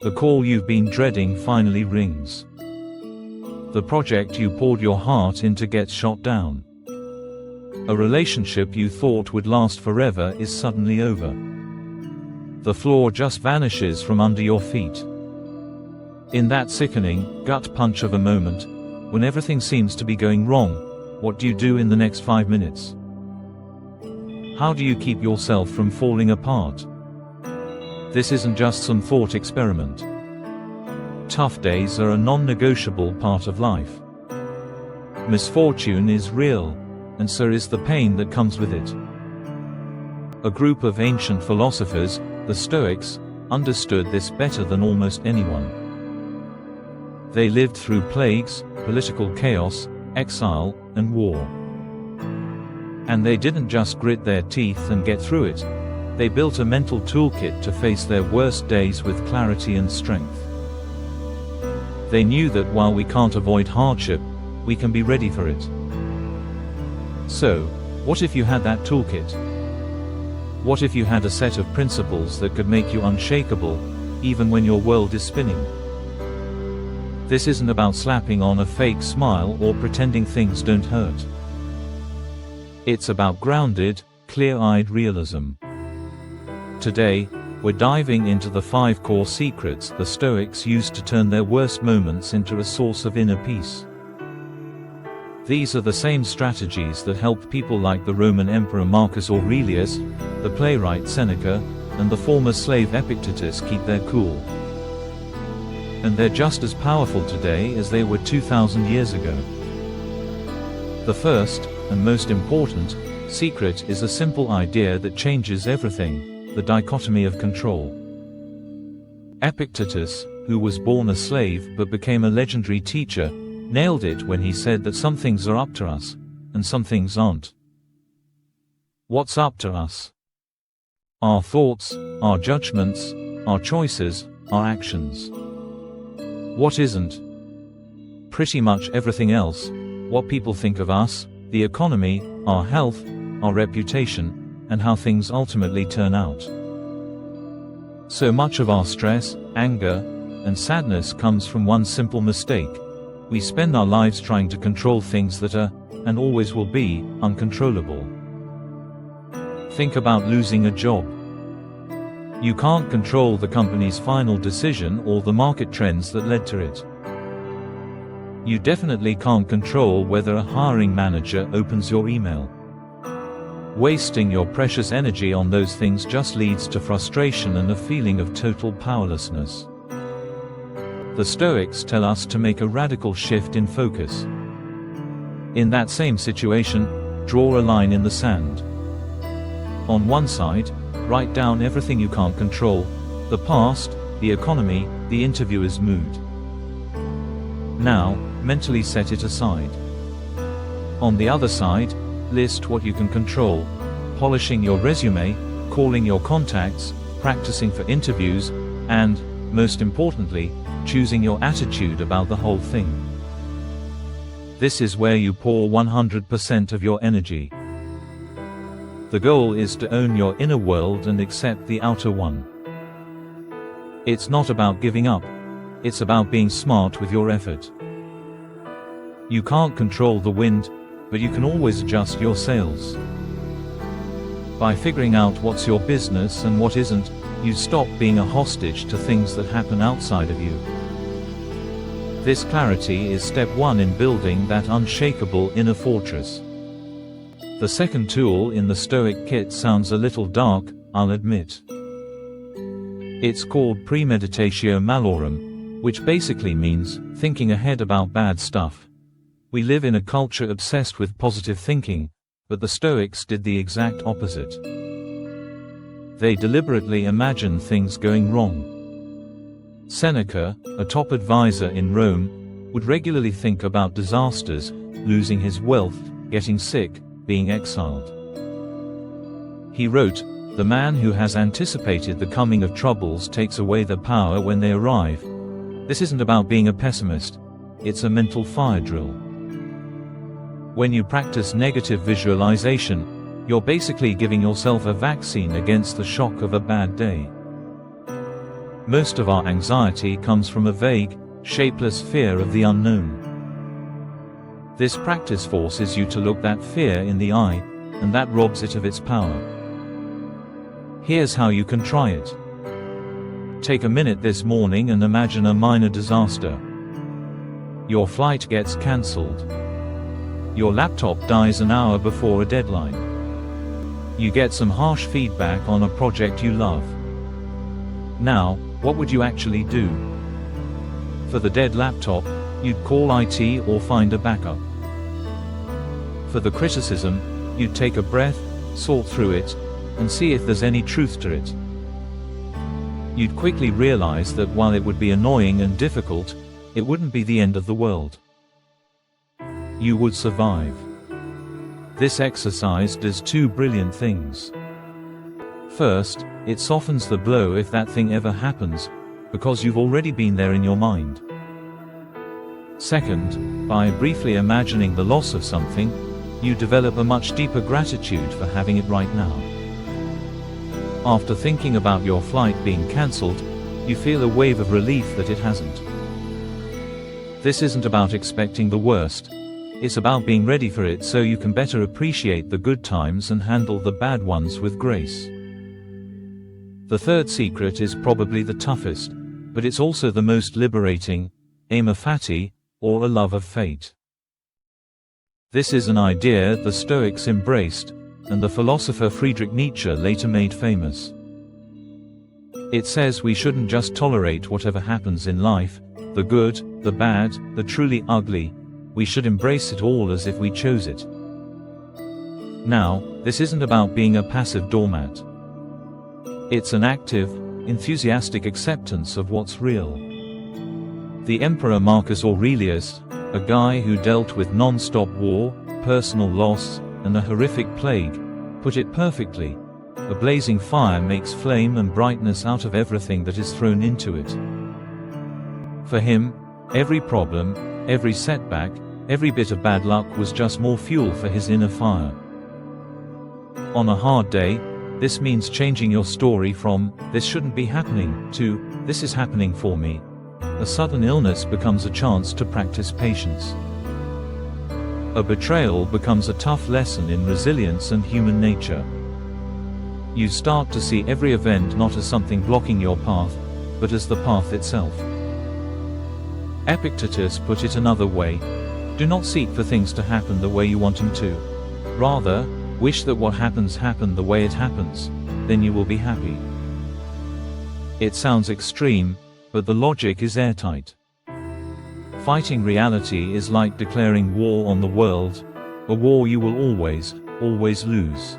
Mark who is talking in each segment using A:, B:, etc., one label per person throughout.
A: The call you've been dreading finally rings. The project you poured your heart into gets shot down. A relationship you thought would last forever is suddenly over. The floor just vanishes from under your feet. In that sickening, gut punch of a moment, when everything seems to be going wrong, what do you do in the next 5 minutes? How do you keep yourself from falling apart? This isn't just some thought experiment. Tough days are a non-negotiable part of life. Misfortune is real, and so is the pain that comes with it. A group of ancient philosophers, the Stoics, understood this better than almost anyone. They lived through plagues, political chaos, exile, and war. And they didn't just grit their teeth and get through it. They built a mental toolkit to face their worst days with clarity and strength. They knew that while we can't avoid hardship, we can be ready for it. So, what if you had that toolkit? What if you had a set of principles that could make you unshakable, even when your world is spinning? This isn't about slapping on a fake smile or pretending things don't hurt. It's about grounded, clear-eyed realism. Today, we're diving into the 5 core secrets the Stoics used to turn their worst moments into a source of inner peace. These are the same strategies that helped people like the Roman Emperor Marcus Aurelius, the playwright Seneca, and the former slave Epictetus keep their cool. And they're just as powerful today as they were 2,000 years ago. The first, and most important, secret is a simple idea that changes everything: the dichotomy of control. Epictetus, who was born a slave but became a legendary teacher, nailed it when he said that some things are up to us, and some things aren't. What's up to us? Our thoughts, our judgments, our choices, our actions. What isn't? Pretty much everything else: what people think of us, the economy, our health, our reputation, and how things ultimately turn out. So much of our stress, anger, and sadness comes from one simple mistake. We spend our lives trying to control things that are, and always will be, uncontrollable. Think about losing a job. You can't control the company's final decision or the market trends that led to it. You definitely can't control whether a hiring manager opens your email. Wasting your precious energy on those things just leads to frustration and a feeling of total powerlessness. The Stoics tell us to make a radical shift in focus. In that same situation, draw a line in the sand. On one side, write down everything you can't control: the past, the economy, the interviewer's mood. Now, mentally set it aside. On the other side, list what you can control: polishing your resume, calling your contacts, practicing for interviews, and, most importantly, choosing your attitude about the whole thing. This is where you pour 100% of your energy. The goal is to own your inner world and accept the outer one. It's not about giving up. It's about being smart with your effort. You can't control the wind, but you can always adjust your sails. By figuring out what's your business and what isn't, you stop being a hostage to things that happen outside of you. This clarity is step 1 in building that unshakable inner fortress. The second tool in the Stoic kit sounds a little dark, I'll admit. It's called premeditatio malorum, which basically means thinking ahead about bad stuff. We live in a culture obsessed with positive thinking, but the Stoics did the exact opposite. They deliberately imagined things going wrong. Seneca, a top advisor in Rome, would regularly think about disasters: losing his wealth, getting sick, being exiled. He wrote, "The man who has anticipated the coming of troubles takes away their power when they arrive." This isn't about being a pessimist. It's a mental fire drill. When you practice negative visualization, you're basically giving yourself a vaccine against the shock of a bad day. Most of our anxiety comes from a vague, shapeless fear of the unknown. This practice forces you to look that fear in the eye, and that robs it of its power. Here's how you can try it. Take a minute this morning and imagine a minor disaster. Your flight gets cancelled. Your laptop dies an hour before a deadline. You get some harsh feedback on a project you love. Now, what would you actually do? For the dead laptop, you'd call IT or find a backup. For the criticism, you'd take a breath, sort through it, and see if there's any truth to it. You'd quickly realize that while it would be annoying and difficult, it wouldn't be the end of the world. You would survive. This exercise does two brilliant things. First, it softens the blow if that thing ever happens, because you've already been there in your mind. Second, by briefly imagining the loss of something, you develop a much deeper gratitude for having it right now. After thinking about your flight being cancelled, you feel a wave of relief that it hasn't. This isn't about expecting the worst, it's about being ready for it so you can better appreciate the good times and handle the bad ones with grace. The third secret is probably the toughest, but it's also the most liberating: amor fati, or a love of fate. This is an idea the Stoics embraced, and the philosopher Friedrich Nietzsche later made famous. It says we shouldn't just tolerate whatever happens in life, the good, the bad, the truly ugly, we should embrace it all as if we chose it. Now, this isn't about being a passive doormat. It's an active, enthusiastic acceptance of what's real. The Emperor Marcus Aurelius, a guy who dealt with non-stop war, personal loss, and a horrific plague, put it perfectly: a blazing fire makes flame and brightness out of everything that is thrown into it. For him, every problem, every setback, every bit of bad luck was just more fuel for his inner fire. On a hard day, this means changing your story from "this shouldn't be happening" to "this is happening for me." A sudden illness becomes a chance to practice patience. A betrayal becomes a tough lesson in resilience and human nature. You start to see every event not as something blocking your path, but as the path itself. Epictetus put it another way: do not seek for things to happen the way you want them to. Rather, wish that what happens happen the way it happens, then you will be happy. It sounds extreme, but the logic is airtight. Fighting reality is like declaring war on the world, a war you will always, always lose.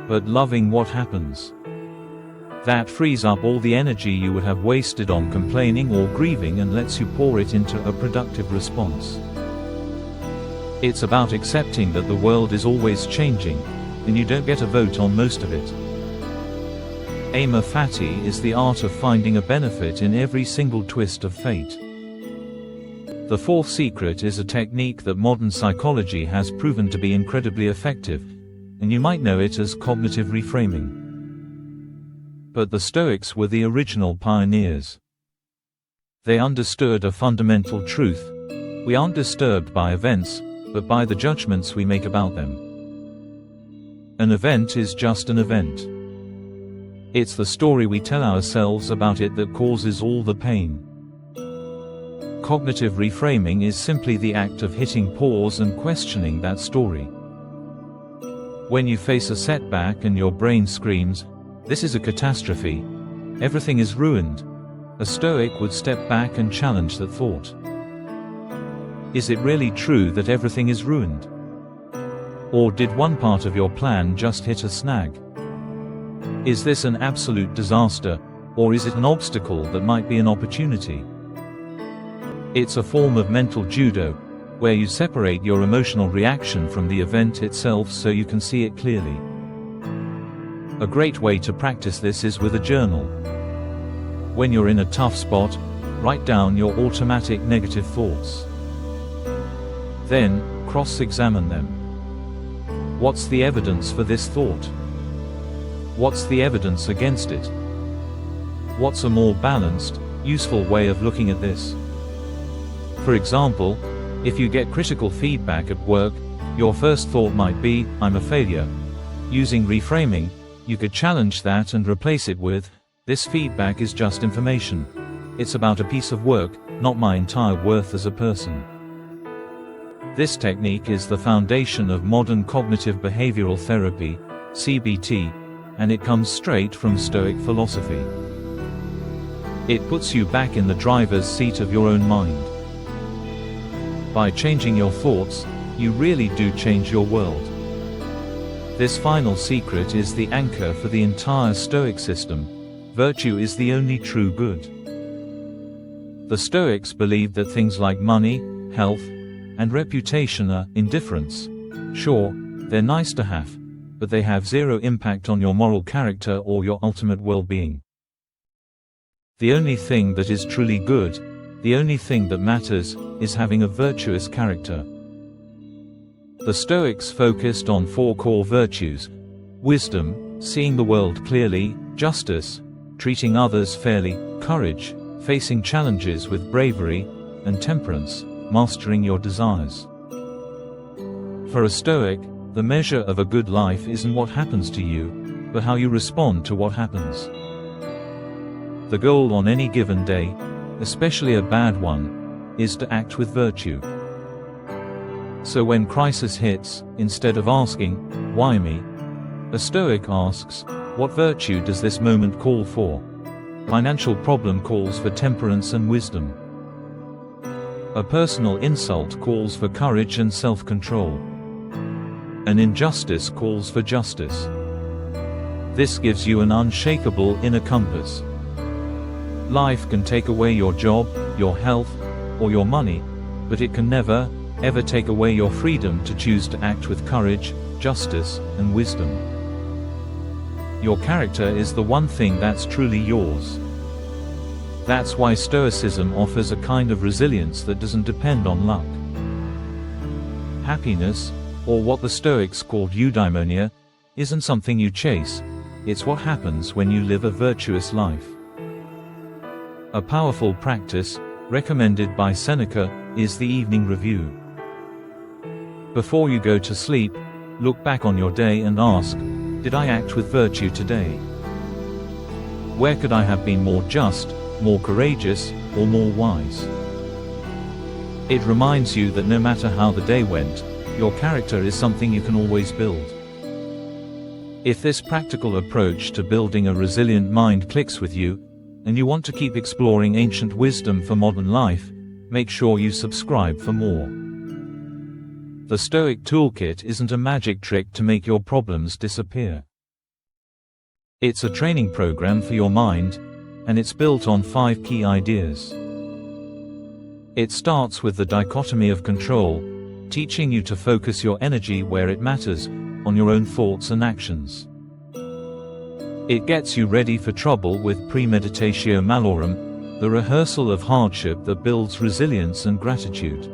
A: But loving what happens, that frees up all the energy you would have wasted on complaining or grieving and lets you pour it into a productive response. It's about accepting that the world is always changing, and you don't get a vote on most of it. Amor fati is the art of finding a benefit in every single twist of fate. The fourth secret is a technique that modern psychology has proven to be incredibly effective, and you might know it as cognitive reframing. But the Stoics were the original pioneers. They understood a fundamental truth: we aren't disturbed by events, but by the judgments we make about them. An event is just an event. It's the story we tell ourselves about it that causes all the pain. Cognitive reframing is simply the act of hitting pause and questioning that story. When you face a setback and your brain screams, "This is a catastrophe, everything is ruined," a Stoic would step back and challenge that thought. Is it really true that everything is ruined? Or did one part of your plan just hit a snag? Is this an absolute disaster, or is it an obstacle that might be an opportunity? It's a form of mental judo, where you separate your emotional reaction from the event itself so you can see it clearly. A great way to practice this is with a journal. When you're in a tough spot, write down your automatic negative thoughts. Then, cross-examine them. What's the evidence for this thought? What's the evidence against it? What's a more balanced, useful way of looking at this? For example, if you get critical feedback at work, your first thought might be, I'm a failure. Using reframing, you could challenge that and replace it with, this feedback is just information. It's about a piece of work, not my entire worth as a person. This technique is the foundation of modern cognitive behavioral therapy, CBT, and it comes straight from Stoic philosophy. It puts you back in the driver's seat of your own mind. By changing your thoughts, you really do change your world. This final secret is the anchor for the entire Stoic system. Virtue is the only true good. The Stoics believed that things like money, health, and reputation are indifferents. Sure, they're nice to have, but they have zero impact on your moral character or your ultimate well-being. The only thing that is truly good, the only thing that matters, is having a virtuous character. The Stoics focused on 4 core virtues: wisdom, seeing the world clearly; justice, treating others fairly; courage, facing challenges with bravery; and temperance, mastering your desires. For a Stoic, the measure of a good life isn't what happens to you, but how you respond to what happens. The goal on any given day, especially a bad one, is to act with virtue. So when crisis hits, instead of asking, why me? A Stoic asks, what virtue does this moment call for? Financial problem calls for temperance and wisdom. A personal insult calls for courage and self-control. An injustice calls for justice. This gives you an unshakable inner compass. Life can take away your job, your health, or your money, but it can never, ever take away your freedom to choose to act with courage, justice, and wisdom. Your character is the one thing that's truly yours. That's why Stoicism offers a kind of resilience that doesn't depend on luck. Happiness, or what the Stoics called eudaimonia, isn't something you chase, it's what happens when you live a virtuous life. A powerful practice, recommended by Seneca, is the evening review. Before you go to sleep, look back on your day and ask, did I act with virtue today? Where could I have been more just, more courageous, or more wise? It reminds you that no matter how the day went, your character is something you can always build. If this practical approach to building a resilient mind clicks with you, and you want to keep exploring ancient wisdom for modern life, make sure you subscribe for more. The Stoic Toolkit isn't a magic trick to make your problems disappear. It's a training program for your mind, and it's built on 5 key ideas. It starts with the dichotomy of control, teaching you to focus your energy where it matters, on your own thoughts and actions. It gets you ready for trouble with premeditatio malorum, the rehearsal of hardship that builds resilience and gratitude.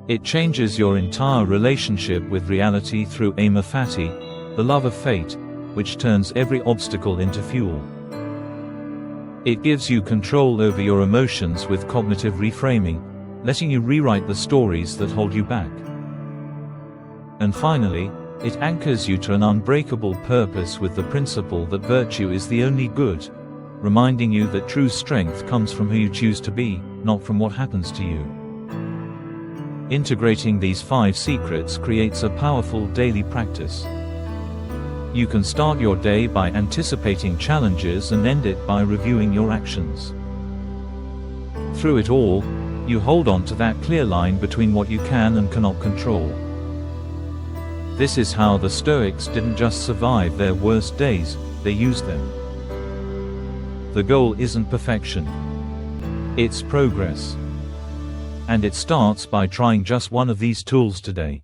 A: It changes your entire relationship with reality through amor fati, the love of fate, which turns every obstacle into fuel. It gives you control over your emotions with cognitive reframing, letting you rewrite the stories that hold you back. And finally, it anchors you to an unbreakable purpose with the principle that virtue is the only good, reminding you that true strength comes from who you choose to be, not from what happens to you. Integrating these 5 secrets creates a powerful daily practice. You can start your day by anticipating challenges and end it by reviewing your actions. Through it all, you hold on to that clear line between what you can and cannot control. This is how the Stoics didn't just survive their worst days, they used them. The goal isn't perfection. It's progress. And it starts by trying just one of these tools today.